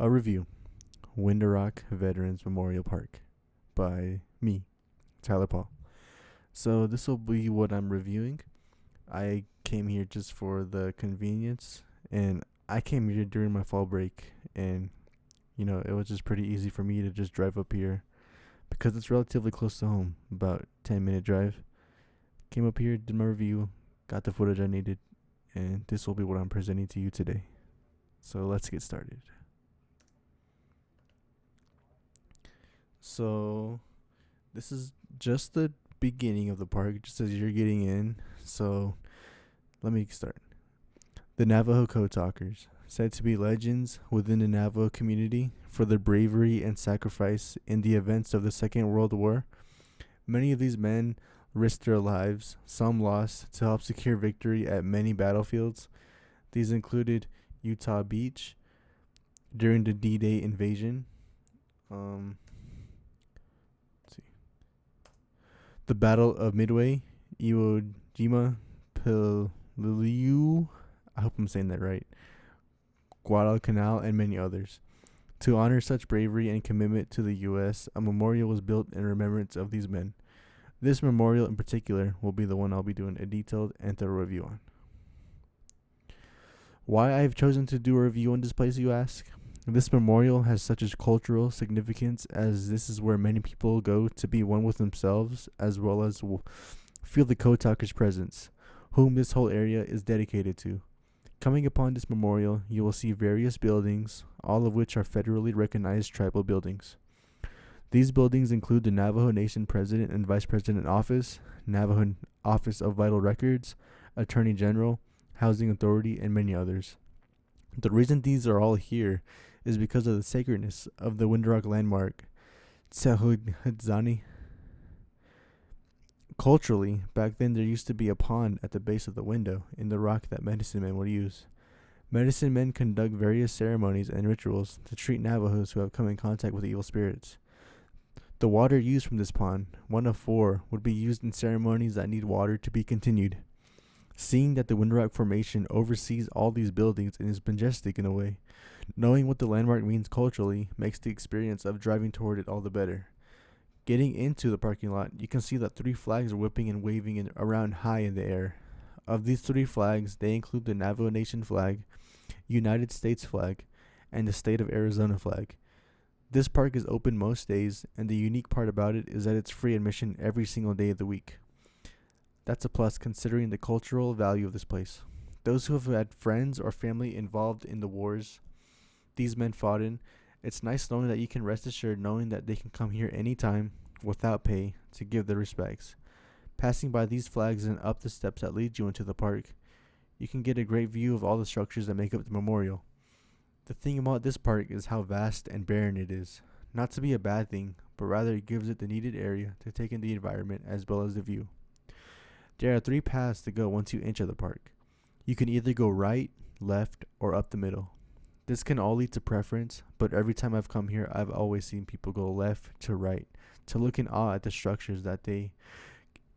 A review: Winter Rock Veterans Memorial Park by me, Tyler Paul. So this will be what I'm reviewing. I came here just for the convenience, and I came here during my fall break, and it was just pretty easy for me to just drive up here because it's relatively close to home, about 10-minute drive. Came up here, did my review, got the footage I needed, and this will be what I'm presenting to you today. So let's get started. So this is just the beginning of the park, just as you're getting in. So let me start. The Navajo Code Talkers, said to be legends within the Navajo community for their bravery and sacrifice in the events of the Second World War. Many of these men risked their lives, some lost, to help secure victory at many battlefields. These included Utah Beach during the D-Day invasion. The Battle of Midway, Iwo Jima, Pililiu, I hope I'm saying that right, Guadalcanal, and many others. To honor such bravery and commitment to the U.S., a memorial was built in remembrance of these men. This memorial in particular will be the one I'll be doing a detailed and thorough review on. Why I've chosen to do a review on this place, you ask? This memorial has such a cultural significance, as this is where many people go to be one with themselves, as well as feel the Code Talkers' presence, whom this whole area is dedicated to. Coming upon this memorial, you will see various buildings, all of which are federally recognized tribal buildings. These buildings include the Navajo Nation President and Vice President Office, Navajo Office of Vital Records, Attorney General, Housing Authority, and many others. The reason these are all here is because of the sacredness of the Winter Rock landmark, Tsehudzani. Culturally, back then there used to be a pond at the base of the window in the rock that medicine men would use. Medicine men conduct various ceremonies and rituals to treat Navajos who have come in contact with evil spirits. The water used from this pond, one of 4, would be used in ceremonies that need water to be continued. Seeing that the Winter Rock Formation oversees all these buildings and is majestic in a way, knowing what the landmark means culturally makes the experience of driving toward it all the better. Getting into the parking lot, you can see that 3 flags are whipping and waving around high in the air. Of these 3 flags, they include the Navajo Nation flag, United States flag, and the state of Arizona flag. This park is open most days, and the unique part about it is that it's free admission every single day of the week. That's a plus considering the cultural value of this place. Those who have had friends or family involved in the wars these men fought in, it's nice knowing that you can rest assured knowing that they can come here anytime without pay to give their respects. Passing by these flags and up the steps that lead you into the park, you can get a great view of all the structures that make up the memorial. The thing about this park is how vast and barren it is. Not to be a bad thing, but rather it gives it the needed area to take in the environment as well as the view. There are 3 paths to go once you enter the park. You can either go right, left, or up the middle. This can all lead to preference, but every time I've come here, I've always seen people go left to right to look in awe at the structures that they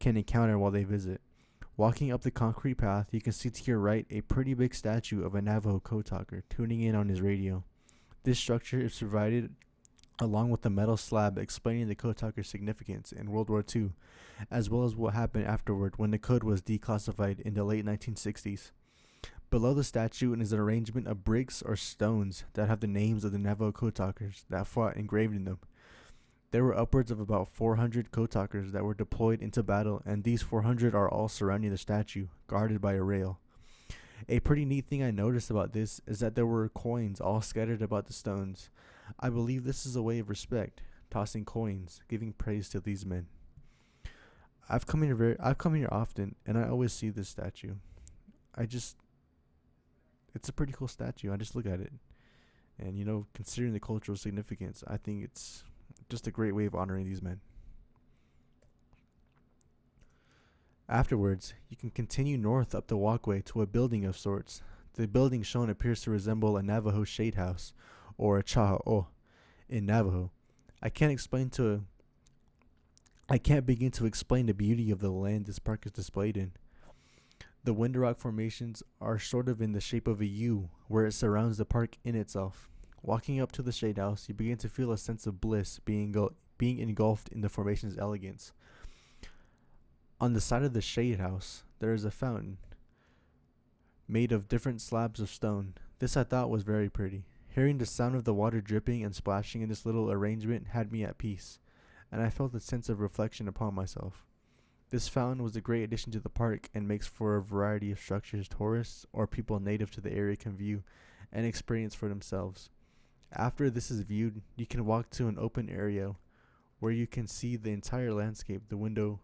can encounter while they visit. Walking up the concrete path, you can see to your right a pretty big statue of a Navajo code talker tuning in on his radio. This structure is provided along with a metal slab explaining the code talker's significance in World War II, as well as what happened afterward when the code was declassified in the late 1960s. Below the statue is an arrangement of bricks or stones that have the names of the Navajo code talkers that fought engraved in them. There were upwards of about 400 code talkers that were deployed into battle, and these 400 are all surrounding the statue, guarded by a rail. A pretty neat thing I noticed about this is that there were coins all scattered about the stones. I believe this is a way of respect, tossing coins, giving praise to these men. I've come here often, and I always see this statue. It's a pretty cool statue. I just look at it, and considering the cultural significance, I think it's just a great way of honoring these men. Afterwards, you can continue north up the walkway to a building of sorts. The building shown appears to resemble a Navajo shade house, or a cha'o in Navajo. I can't begin to explain the beauty of the land this park is displayed in. The Winter Rock formations are sort of in the shape of a U, where it surrounds the park in itself. Walking up to the shade house, you begin to feel a sense of bliss being engulfed in the formation's elegance. On the side of the shade house, there is a fountain made of different slabs of stone. This I thought was very pretty. Hearing the sound of the water dripping and splashing in this little arrangement had me at peace, and I felt a sense of reflection upon myself. This fountain was a great addition to the park and makes for a variety of structures tourists or people native to the area can view and experience for themselves. After this is viewed, you can walk to an open area where you can see the entire landscape the window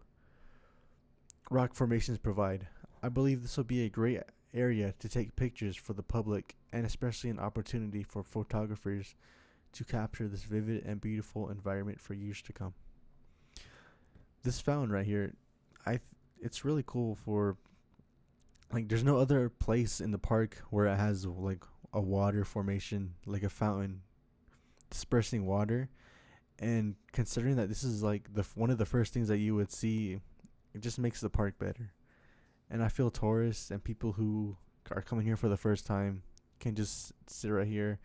rock formations provide. I believe this will be a great area to take pictures for the public and especially an opportunity for photographers to capture this vivid and beautiful environment for years to come. This fountain right here, it's really cool for like there's no other place in the park where it has like a water formation, like a fountain dispersing water. And considering that this is like one of the first things that you would see, it just makes the park better. And I feel tourists and people who are coming here for the first time can just sit right here,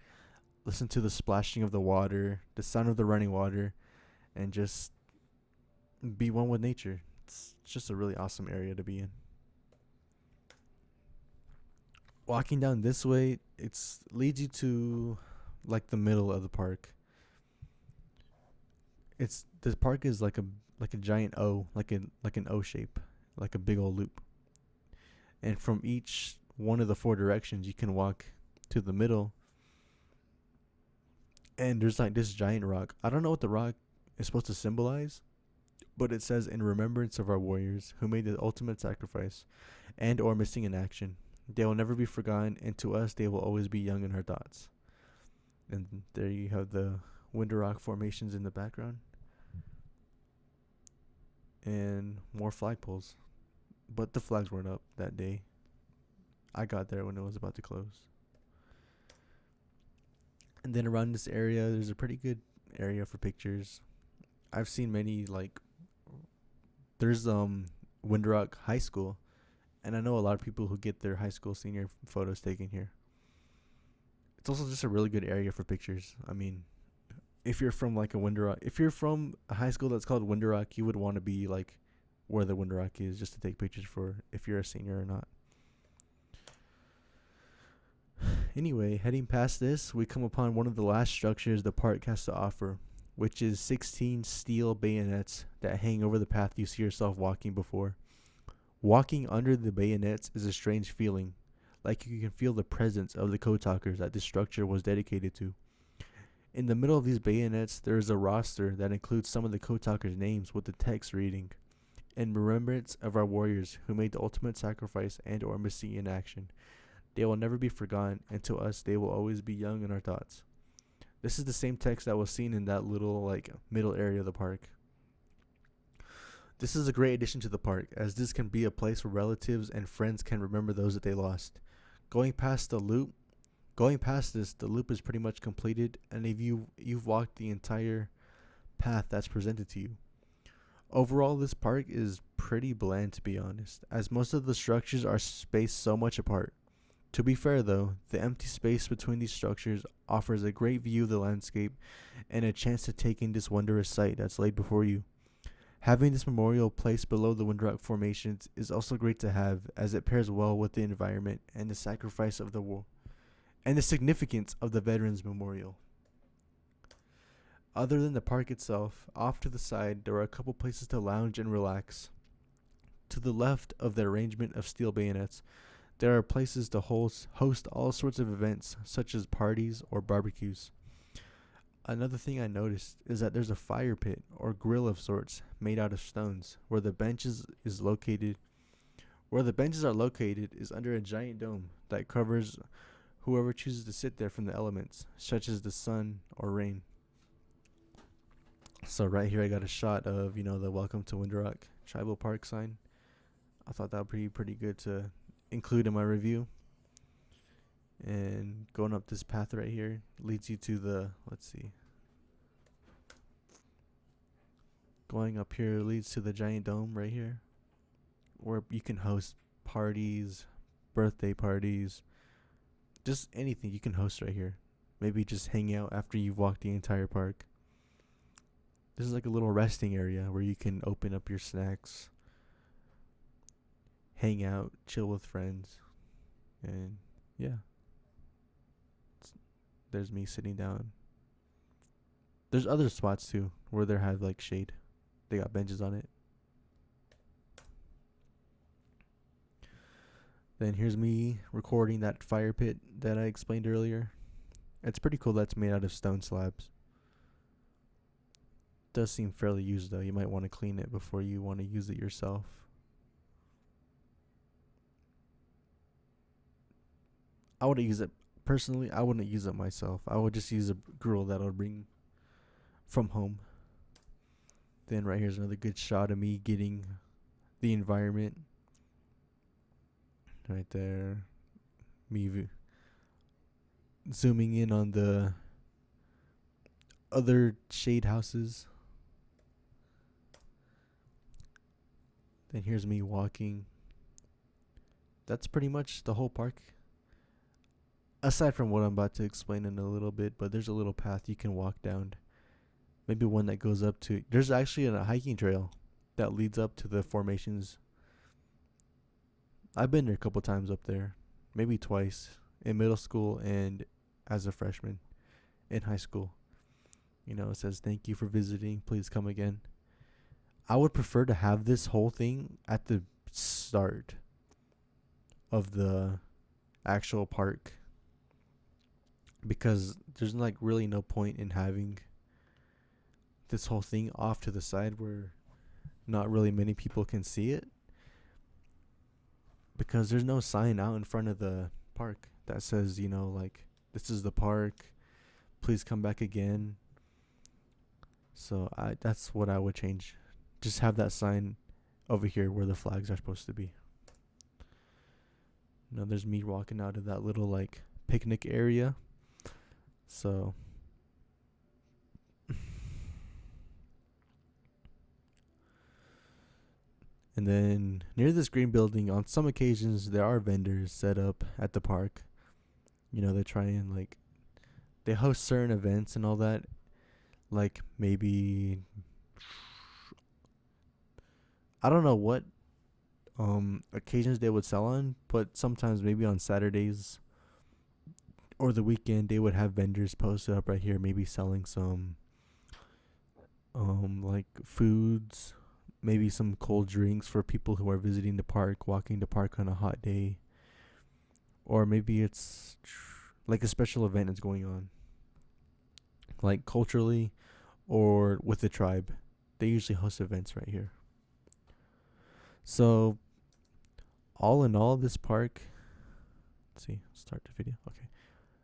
listen to the splashing of the water, the sound of the running water, and just be one with nature. It's just a really awesome area to be in. Walking down this way, it's leads you to like the middle of the park. It's the park is like a giant O, like an O shape, like a big old loop. And from each one of the four directions, you can walk to the middle. And there's like this giant rock. I don't know what the rock is supposed to symbolize, but it says in remembrance of our warriors who made the ultimate sacrifice and or missing in action. They will never be forgotten, and to us they will always be young in our thoughts. And there you have the winter rock formations in the background. And more flagpoles. But the flags weren't up that day. I got there when it was about to close. And then around this area, there's a pretty good area for pictures. I've seen many there's Winter Rock High School, and I know a lot of people who get their high school senior photos taken here. It's also just a really good area for pictures. I mean, if you're from like a Winter Rock, if you're from a high school that's called Winter Rock, you would want to be like where the Winter Rock is just to take pictures for if you're a senior or not. Anyway, heading past this, we come upon one of the last structures the park has to offer, which is 16 steel bayonets that hang over the path you see yourself walking before. Walking under the bayonets is a strange feeling, like you can feel the presence of the code talkers that this structure was dedicated to. In the middle of these bayonets, there is a roster that includes some of the code talkers' names with the text reading, in remembrance of our warriors who made the ultimate sacrifice and or missing in action. They will never be forgotten, and to us they will always be young in our thoughts. This is the same text that was seen in that little middle area of the park. This is a great addition to the park, as this can be a place where relatives and friends can remember those that they lost. Going past this, the loop is pretty much completed, and if you've walked the entire path that's presented to you. Overall, this park is pretty bland, to be honest, as most of the structures are spaced so much apart. To be fair though, the empty space between these structures offers a great view of the landscape and a chance to take in this wondrous sight that's laid before you. Having this memorial placed below the Windrock formations is also great to have, as it pairs well with the environment and the sacrifice of the war and the significance of the Veterans Memorial. Other than the park itself, off to the side there are a couple places to lounge and relax. To the left of the arrangement of steel bayonets, there are places to host all sorts of events, such as parties or barbecues. Another thing I noticed is that there's a fire pit or grill of sorts made out of stones where the benches are located is under a giant dome that covers whoever chooses to sit there from the elements, such as the sun or rain. So right here I got a shot of, the Welcome to Windrock Tribal Park sign. I thought that would be pretty good to include in my review. And going up this path right here leads you to going up here leads to the giant dome right here, where you can host parties, birthday parties, just anything you can host right here. Maybe just hang out after you've walked the entire park. This is like a little resting area where you can open up your snacks, hang out, chill with friends, and yeah, there's me sitting down. There's other spots too where they have like shade. They got benches on it. Then here's me recording that fire pit that I explained earlier. It's pretty cool that's made out of stone slabs. Does seem fairly used though. You might want to clean it before you want to use it yourself. I would use it personally. I wouldn't use it myself. I would just use a grill that I would bring from home. Then right here's another good shot of me getting the environment right there. Me zooming in on the other shade houses. Then here's me walking. That's pretty much the whole park. Aside from what I'm about to explain in a little bit, but there's a little path you can walk down. Maybe one that goes up to. There's actually a hiking trail that leads up to the formations. I've been there a couple times up there, maybe twice in middle school and as a freshman in high school. It says, "Thank you for visiting. Please come again." I would prefer to have this whole thing at the start of the actual park because there's like really no point in having this whole thing off to the side where not really many people can see it because there's no sign out in front of the park that says, like, this is the park, please come back again. So that's what I would change. Just have that sign over here where the flags are supposed to be. There's me walking out of that little like picnic area. So and then near this green building, on some occasions there are vendors set up at the park. They try and like they host certain events and all that. Like maybe I don't know what occasions they would sell on, but sometimes maybe on Saturdays or the weekend they would have vendors posted up right here, maybe selling some like foods, maybe some cold drinks for people who are visiting the park, walking the park on a hot day. Or maybe it's like a special event is going on, like culturally or with the tribe. They usually host events right here. So, all in all, this park. Let's see, start the video. Okay.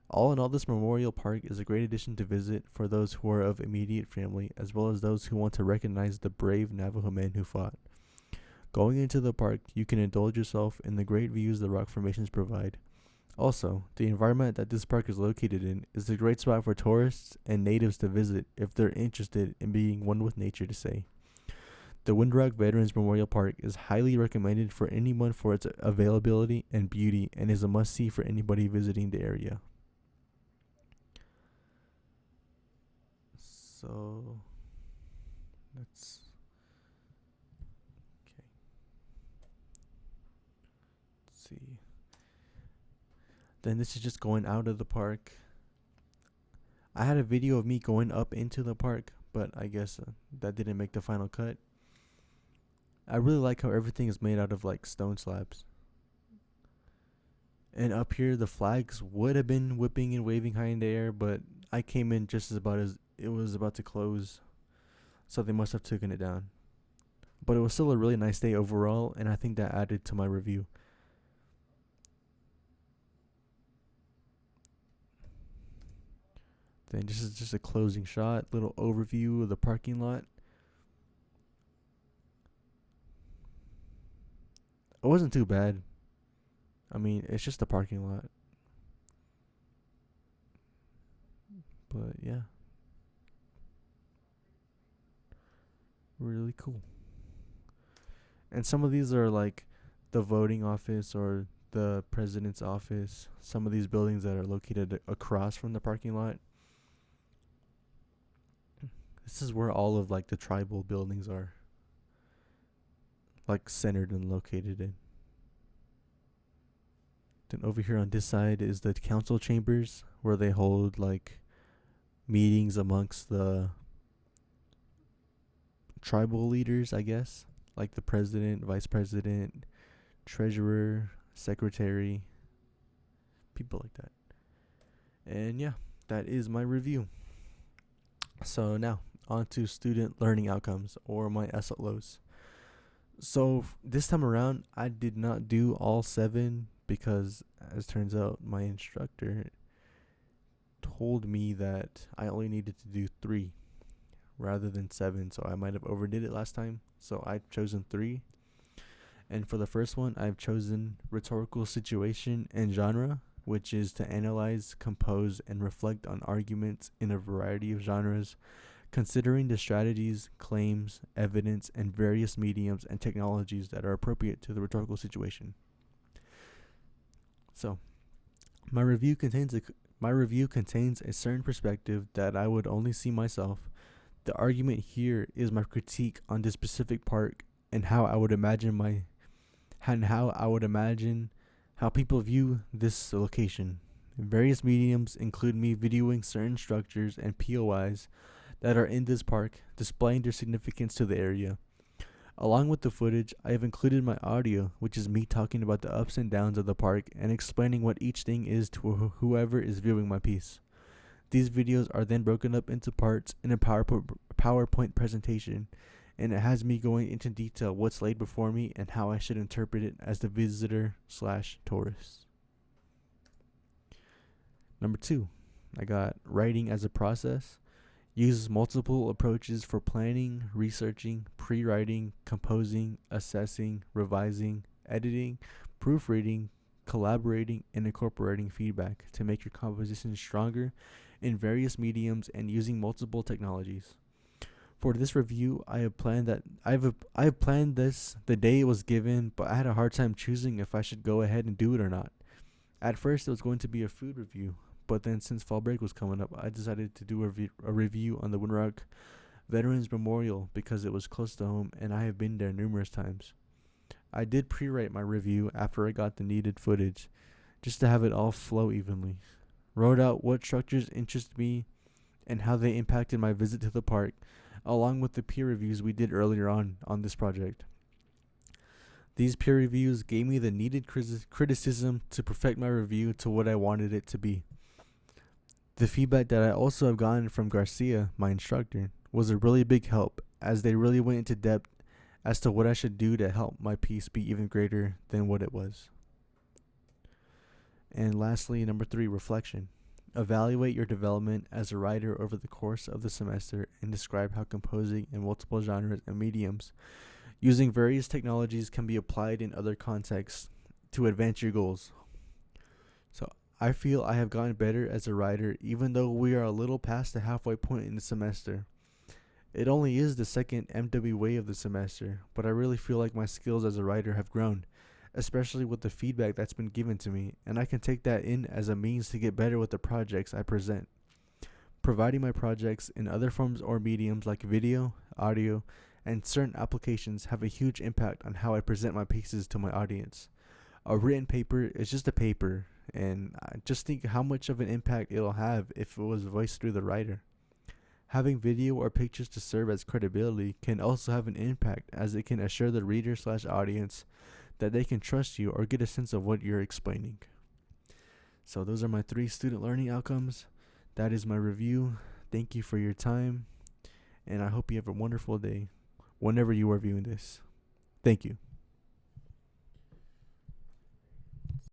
All in all, this memorial park is a great addition to visit for those who are of immediate family, as well as those who want to recognize the brave Navajo men who fought. Going into the park, you can indulge yourself in the great views the rock formations provide. Also, the environment that this park is located in is a great spot for tourists and natives to visit if they're interested in being one with nature, to say. The Windrock Veterans Memorial Park is highly recommended for anyone for its availability and beauty and is a must-see for anybody visiting the area. So, let's... Okay. Let's see. Then this is just going out of the park. I had a video of me going up into the park, but I guess that didn't make the final cut. I really like how everything is made out of like stone slabs. And up here, the flags would have been whipping and waving high in the air, but I came in just as it was about to close, so they must have taken it down. But it was still a really nice day overall, and I think that added to my review. Then this is just a closing shot, little overview of the parking lot. It wasn't too bad. I mean, it's just a parking lot. But yeah. Really cool. And some of these are like the voting office or the president's office, some of these buildings that are located across from the parking lot. This is where all of like the tribal buildings are, like centered and located in. Then over here on this side is the council chambers where they hold like meetings amongst the tribal leaders, I guess, like the president, vice president, treasurer, secretary, people like that. And yeah, that is my review. So now on to student learning outcomes, or my SLOs. So this time around, I did not do all 7 because, as turns out, my instructor told me that I only needed to do 3 rather than 7. So I might have overdid it last time. So I've chosen 3. And for the first one, I've chosen rhetorical situation and genre, which is to analyze, compose, and reflect on arguments in a variety of genres, considering the strategies, claims, evidence, and various mediums and technologies that are appropriate to the rhetorical situation. So, my review contains a certain perspective that I would only see myself. The argument here is my critique on this specific part and how I would imagine how people view this location. Various mediums include me videoing certain structures and POIs that are in this park, displaying their significance to the area. Along with the footage, I have included my audio, which is me talking about the ups and downs of the park and explaining what each thing is to whoever is viewing my piece. These videos are then broken up into parts in a PowerPoint presentation, and it has me going into detail what's laid before me and how I should interpret it as the visitor/tourist. Number 2, I got writing as a process. Uses multiple approaches for planning, researching, pre-writing, composing, assessing, revising, editing, proofreading, collaborating, and incorporating feedback to make your composition stronger in various mediums and using multiple technologies. For this review, I have planned this the day it was given, but I had a hard time choosing if I should go ahead and do it or not. At first, it was going to be a food review, but then since fall break was coming up, I decided to do a review on the Winrock Veterans Memorial because it was close to home and I have been there numerous times. I did pre-write my review after I got the needed footage, just to have it all flow evenly. Wrote out what structures interest me and how they impacted my visit to the park, along with the peer reviews we did earlier on this project. These peer reviews gave me the needed criticism to perfect my review to what I wanted it to be. The feedback that I also have gotten from Garcia, my instructor, was a really big help, as they really went into depth as to what I should do to help my piece be even greater than what it was. And lastly, number 3, reflection. Evaluate your development as a writer over the course of the semester and describe how composing in multiple genres and mediums using various technologies can be applied in other contexts to advance your goals. So I feel I have gotten better as a writer even though we are a little past the halfway point in the semester. It only is the second MWA of the semester, but I really feel like my skills as a writer have grown, especially with the feedback that's been given to me, and I can take that in as a means to get better with the projects I present. Providing my projects in other forms or mediums like video, audio, and certain applications have a huge impact on how I present my pieces to my audience. A written paper is just a paper, and I just think how much of an impact it'll have if it was voiced through the writer. Having video or pictures to serve as credibility can also have an impact, as it can assure the reader/audience that they can trust you or get a sense of what you're explaining. So those are my 3 student learning outcomes. That is my review. Thank you for your time, and I hope you have a wonderful day whenever you are viewing this. Thank you.